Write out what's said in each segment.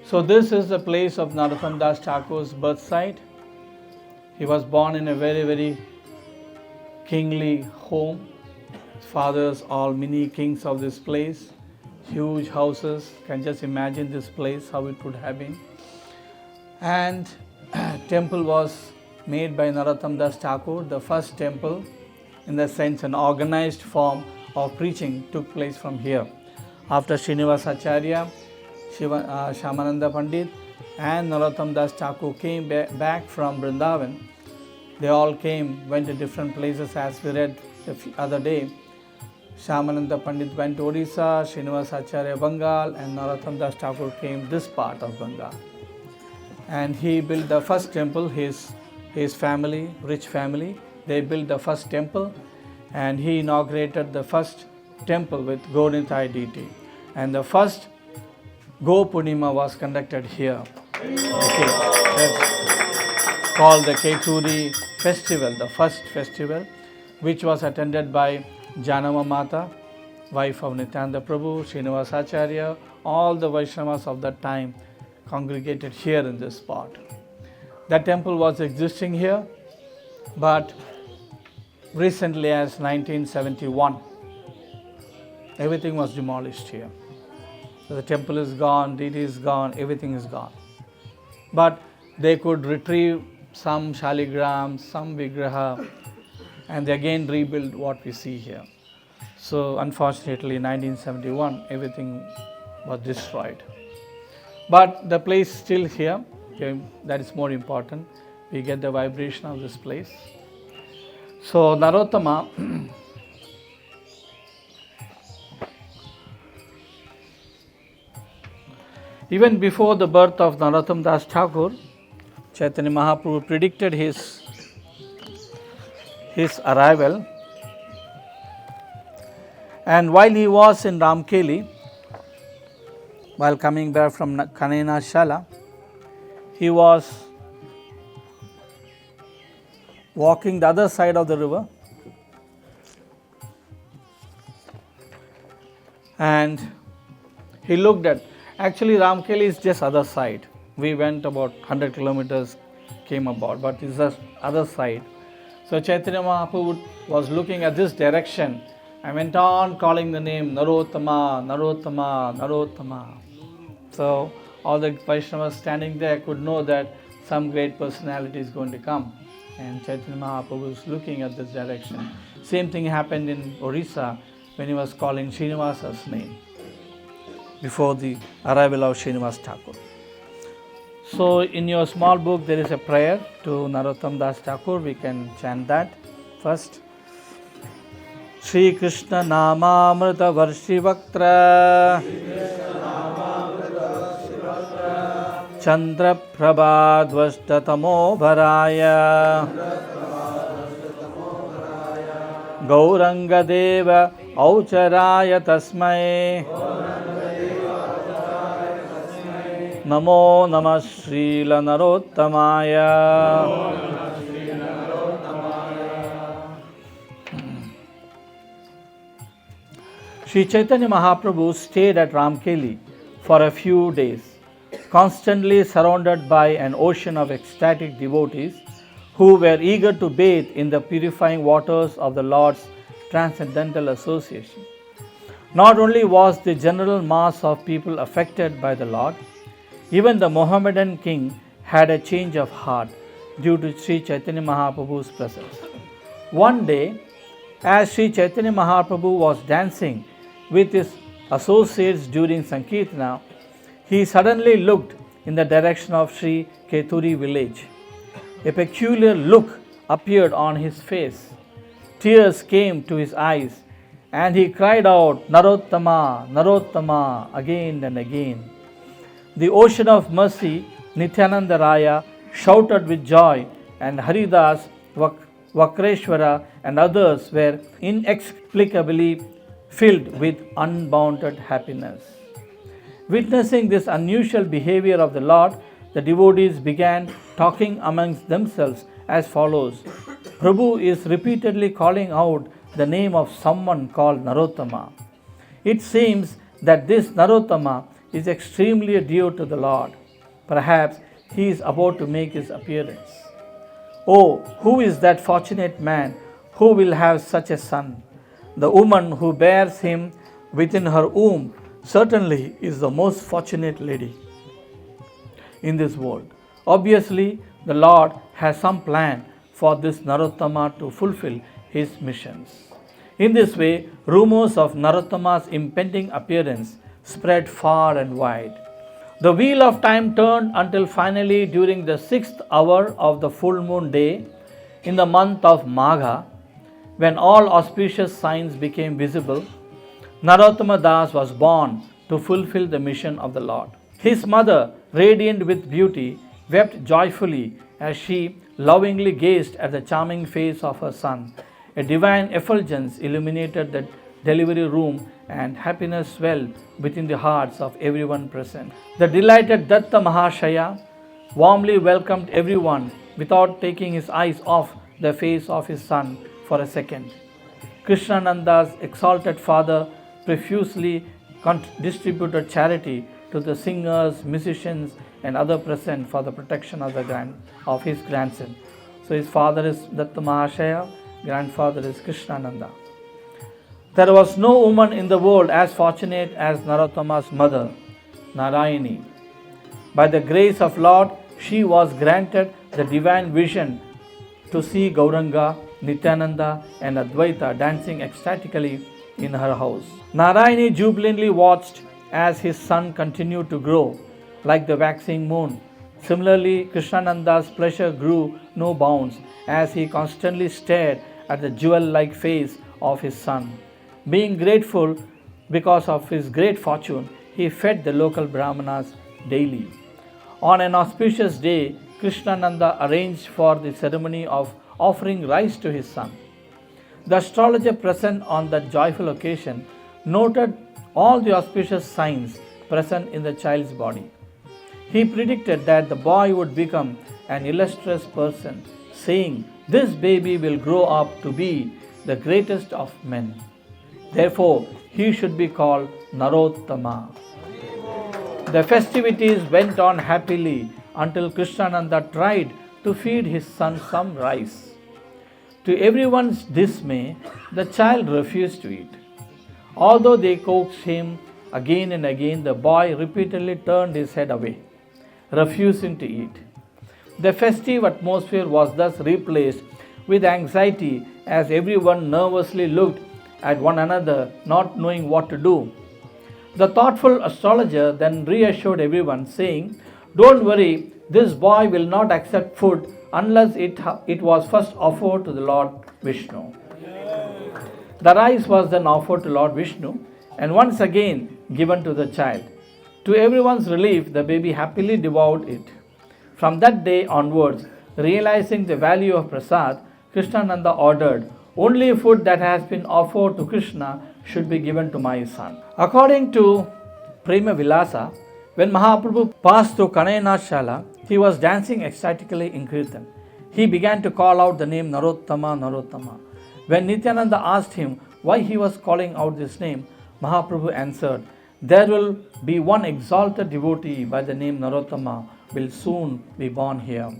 So this is the place of Narottama Dasa Thakur's birth site. He was born in a very, very kingly home. His fathers, all mini kings of this place. Huge houses. Can just imagine this place, how it would have been. And temple was made by Narottama Dasa Thakur. The first temple, in the sense an organized form of preaching, took place from here. After Srinivasa Acharya, Shyamananda Pandit and Narottama Dasa Thakur came back from Vrindavan. They all went to different places, as we read the other day. Shyamananda Pandit went to Odisha, Srinivasa Acharya Bengal, and Narottama Dasa Thakur came this part of Bengal. And he built the first temple, his family, rich family, they built the first temple, and he inaugurated the first temple with Gaura Deity. And the first Gaura Purnima was conducted here. Okay. That's called the Keturi festival, the first festival, which was attended by Janama Mata, wife of Nityananda Prabhu, Srinivasa Acharya, all the Vaishnavas of that time congregated here in this spot. That temple was existing here, but recently as 1971, everything was demolished here. So the temple is gone, deity is gone, everything is gone. But they could retrieve some shaligrams, some vigraha, and they again rebuild what we see here. So unfortunately, in 1971, everything was destroyed. But the place is still here. Okay, that is more important. We get the vibration of this place. So Narottama even before the birth of Narottama Dasa Thakur, Chaitanya Mahaprabhu predicted his arrival. And while he was in Ramkeli, while coming back from Kanena Shala, he was walking the other side of the river, and he looked at, actually Ramkeli is just other side. We went about 100 kilometers, came about, but it's the other side. So Chaitanya Mahaprabhu was looking at this direction and went on calling the name Narottama, Narottama, Narottama. So all the Vaishnavas standing there could know that some great personality is going to come. And Chaitanya Mahaprabhu is looking at this direction. Same thing happened in Orissa when he was calling Srinivasa's name before the arrival of Srinivasa Thakur. So in your small book there is a prayer to Narottama Dasa Thakur. We can chant that first. Sri Krishna Namamrita Varshivaktra Chandra Prabhadvashtatamo Bharaya Gauranga Deva Aucharaya Tasmai Namo Namah Srila Narottamaya. Sri Chaitanya Mahaprabhu stayed at Ramkeli for a few days, constantly surrounded by an ocean of ecstatic devotees who were eager to bathe in the purifying waters of the Lord's transcendental association. Not only was the general mass of people affected by the Lord, even the Mohammedan king had a change of heart due to Sri Chaitanya Mahaprabhu's presence. One day, as Sri Chaitanya Mahaprabhu was dancing with his associates during Sankirtana, he suddenly looked in the direction of Sri Keturi village. A peculiar look appeared on his face. Tears came to his eyes, and he cried out, Narottama, Narottama, again and again. The ocean of mercy, Nityananda Raya, shouted with joy, and Haridas, Vakreshwara, and others were inexplicably filled with unbounded happiness. Witnessing this unusual behavior of the Lord, the devotees began talking amongst themselves as follows. Prabhu is repeatedly calling out the name of someone called Narottama. It seems that this Narottama is extremely dear to the Lord. Perhaps he is about to make his appearance. Oh, who is that fortunate man who will have such a son? The woman who bears him within her womb certainly is the most fortunate lady in this world. Obviously, the Lord has some plan for this Narottama to fulfill his missions. In this way, rumors of Narottama's impending appearance spread far and wide. The wheel of time turned until finally, during the 6th hour of the full moon day in the month of Magha, when all auspicious signs became visible, Narottama Das was born to fulfill the mission of the Lord. His mother, radiant with beauty, wept joyfully as she lovingly gazed at the charming face of her son. A divine effulgence illuminated the delivery room and happiness swelled within the hearts of everyone present. The delighted Datta Mahashaya warmly welcomed everyone without taking his eyes off the face of his son for a second. Krishnananda's exalted father profusely distributed charity to the singers, musicians, and other present for the protection of his grandson. So his father is Datta Mahashaya, grandfather is Krishnananda. There was no woman in the world as fortunate as Narottama's mother, Narayani. By the grace of Lord, she was granted the divine vision to see Gauranga, Nityananda, and Advaita dancing ecstatically in her house. Narayani jubilantly watched as his son continued to grow like the waxing moon. Similarly, Krishnananda's pleasure grew no bounds as he constantly stared at the jewel-like face of his son. Being grateful because of his great fortune, he fed the local brahmanas daily. On an auspicious day, Krishnananda arranged for the ceremony of offering rice to his son. The astrologer present on that joyful occasion noted all the auspicious signs present in the child's body. He predicted that the boy would become an illustrious person, saying, "This baby will grow up to be the greatest of men. Therefore, he should be called Narottama." The festivities went on happily until Krishnananda tried to feed his son some rice. To everyone's dismay, the child refused to eat. Although they coaxed him again and again, the boy repeatedly turned his head away, refusing to eat. The festive atmosphere was thus replaced with anxiety as everyone nervously looked at one another, not knowing what to do. The thoughtful astrologer then reassured everyone, saying, "Don't worry, this boy will not accept food unless it was first offered to the Lord Vishnu." The rice was then offered to Lord Vishnu and once again given to the child. To everyone's relief, the baby happily devoured it. From that day onwards, realizing the value of prasad, Krishnananda ordered, "Only food that has been offered to Krishna should be given to my son." According to Prema Vilasa, when Mahaprabhu passed through Kanayanath Shala, he was dancing ecstatically in Kirtan. He began to call out the name Narottama, Narottama. When Nityananda asked him why he was calling out this name, Mahaprabhu answered, "There will be one exalted devotee by the name Narottama will soon be born here."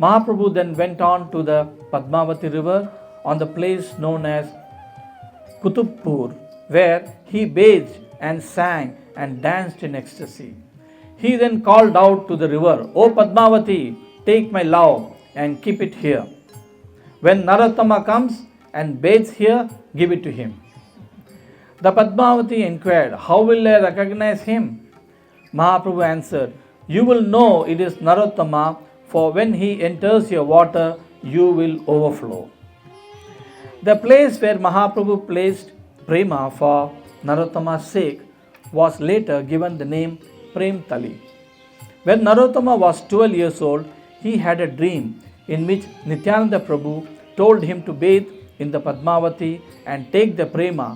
Mahaprabhu then went on to the Padmavati river on the place known as Kutubpur, where he bathed and sang and danced in ecstasy. He then called out to the river, "O Padmavati, take my love and keep it here. When Narottama comes and bathes here, give it to him." The Padmavati inquired, "How will I recognize him?" Mahaprabhu answered, "You will know it is Narottama, for when he enters your water, you will overflow." The place where Mahaprabhu placed Prema for Narottama's sake was later given the name Prem Tali. When Narottama was 12 years old, he had a dream in which Nityananda Prabhu told him to bathe in the Padmavati and take the Prema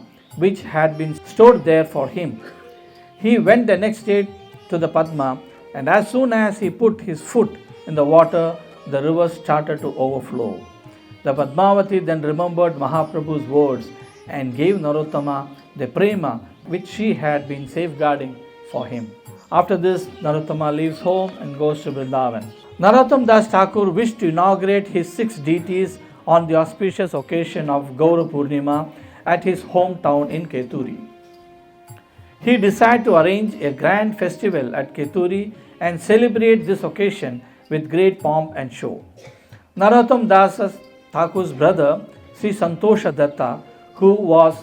which had been stored there for him. He went the next day to the Padma, and as soon as he put his foot in the water, the river started to overflow. The Padmavati then remembered Mahaprabhu's words and gave Narottama the Prema which she had been safeguarding for him. After this, Narottama leaves home and goes to Vrindavan. Narottama Dasa Thakura wished to inaugurate his 6 deities on the auspicious occasion of Gaura Purnima at his hometown in Keturi. He decided to arrange a grand festival at Keturi and celebrate this occasion with great pomp and show. Narottama Dasa Thakura's brother, Sri Santosha Datta, who was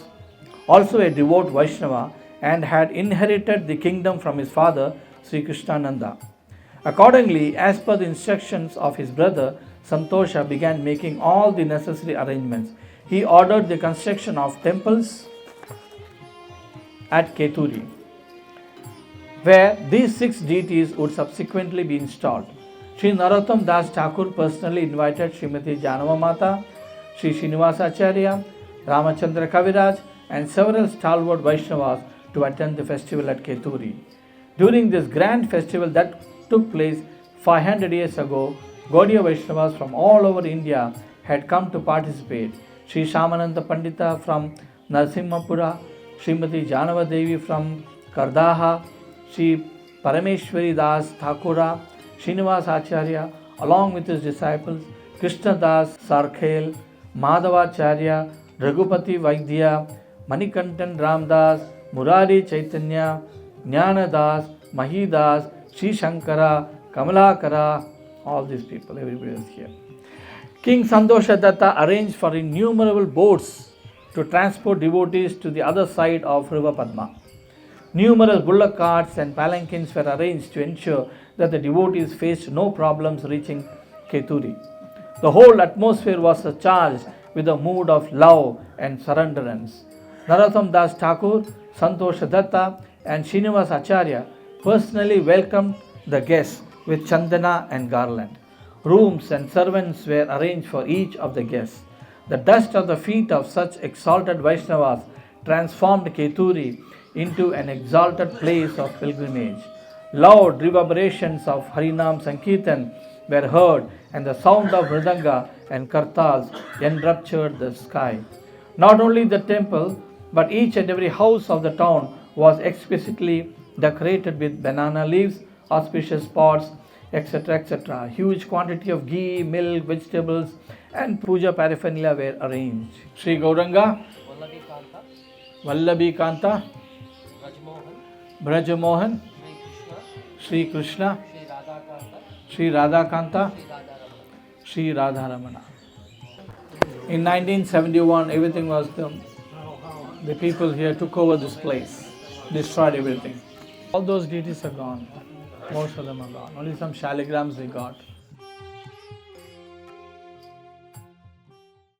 also a devout Vaishnava and had inherited the kingdom from his father, Sri Krishnananda. Accordingly, as per the instructions of his brother, Santosha began making all the necessary arrangements. He ordered the construction of temples at Keturi, where these 6 deities would subsequently be installed. Sri Narottama Dasa Thakura personally invited Srimati Janama Mata, Sri Srinivasa Acharya, Ramachandra Kaviraj, and several stalwart Vaishnavas to attend the festival at Keturi. During this grand festival that took place 500 years ago, Gaudiya Vaishnavas from all over India had come to participate. Sri Shamananda Pandita from Narsimhapura, Srimati Janava Devi from Kardaha, Sri Parameshwari Das Thakura, Srinivas Acharya, along with his disciples, Krishna Das Sarkhel, Madhavacharya, Raghupati Vaidya, Manikantan Ramdas, Murari Chaitanya, Jnana Das, Mahidas, Sri Shankara, Kamalakara, all these people, everybody is here. King Santosha Datta arranged for innumerable boats to transport devotees to the other side of River Padma. Numerous bullock carts and palanquins were arranged to ensure that the devotees faced no problems reaching Keturi. The whole atmosphere was charged with a mood of love and surrenderance. Narottama Dasa Thakura, Santosha Datta, and Srinivas Acharya personally welcomed the guests with chandana and garland. Rooms and servants were arranged for each of the guests. The dust of the feet of such exalted Vaishnavas transformed Keturi into an exalted place of pilgrimage. Loud reverberations of Harinama Sankirtana were heard, and the sound of mridanga and kartals enraptured the sky. Not only the temple, but each and every house of the town was exquisitely decorated with banana leaves, auspicious pots, etc., etc. Huge quantity of ghee, milk, vegetables, and puja paraphernalia were arranged. Sri Gauranga, Vallabhi Kanta, Brajamohan, Sri Krishna, Sri Radhakanta, Sri Radharamana. In 1971, everything was the people here took over this place, destroyed everything. All those deities are gone. Most of them are gone. Only some shaligrams we got.